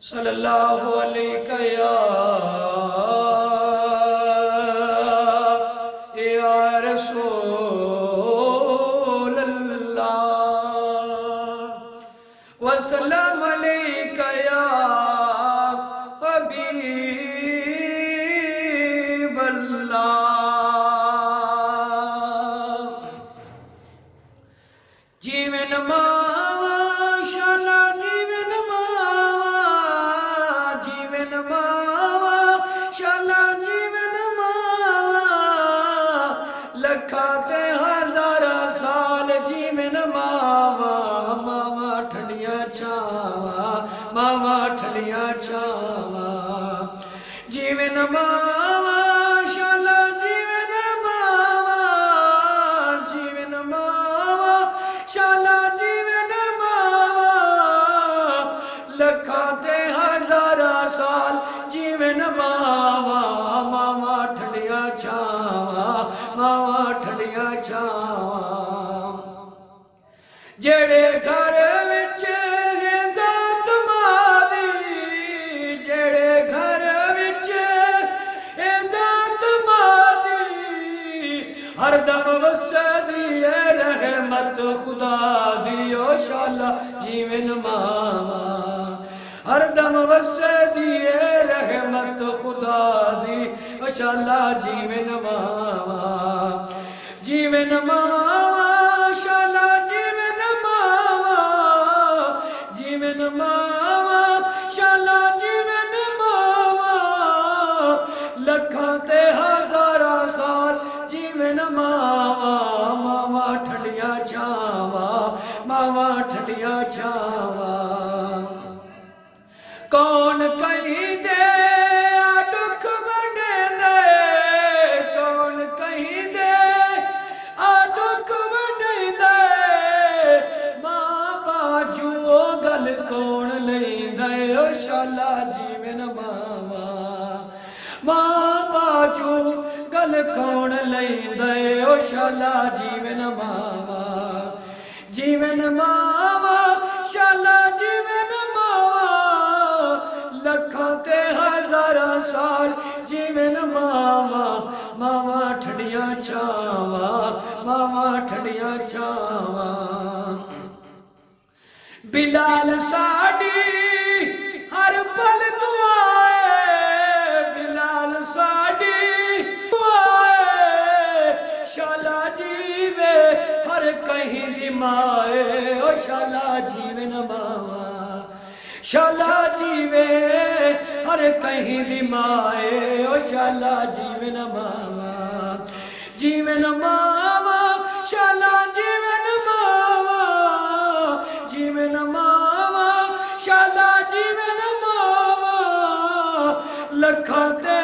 सल्लल्लाहु अलैहि या रसूल अल्लाह वसल्लम अलैका या हबीब अल्लाह। जीवन मावा शाला जीवन मावा, जीवन मावा शाला जीवन मावा, लखाते हजारा साल जीवन मावा। मावा ठंडिया छावा, मावा ठंडिया छावा, जीवन मावा शाला जीवन मावा, जीवन मावा शाला जीवन मावा, लखाते हजारा साल जीवन मावा। मावा ठंडिया छावा, मावा ठंडिया छावा, जेड़े घर विच है जात मादी, जेड़े घर विच है जात मादी, हरदम वसदी है रहमत खुदा दी ओ शाला जीवन मावा। हरदम वसदी है रहमत खुदा दी ओ शाला जीवन मावा। जीवन मावा शाला जीवन मावा, जीवन मावा शाला जीवन मावा, लखाते हजारा साल जीवन मावा। मावा ठंडिया छावा, मावा ठंडिया छावा, कौन कहीं दे दुख वंडे दे, कौन कहीं दे दुख वंडे दे, मां बाजू ओ गल कौन लैंदे ओ शाला जीवन मावा। मां बाजू गल कौन लैंदे ओ शाला जीवन मावा। जीवन मावा शाला जीवन मावा, लखाते हजारा साल जीवन मावा। मावा ठंडिया छावा, मावा ठंडिया छावा, बिलाल साडी हर पल दुआए, बिलाल साडी दुआए, शाला जीवे हर कहीं दिमाए ओ शाला जीवन मावा। शाला जीवे हर कहीं दिमाए ओ शाला जीवन मावा। जीवन मावा शाला जीवन मावा, जीवन मावा शाला जीवन मावा, लखाते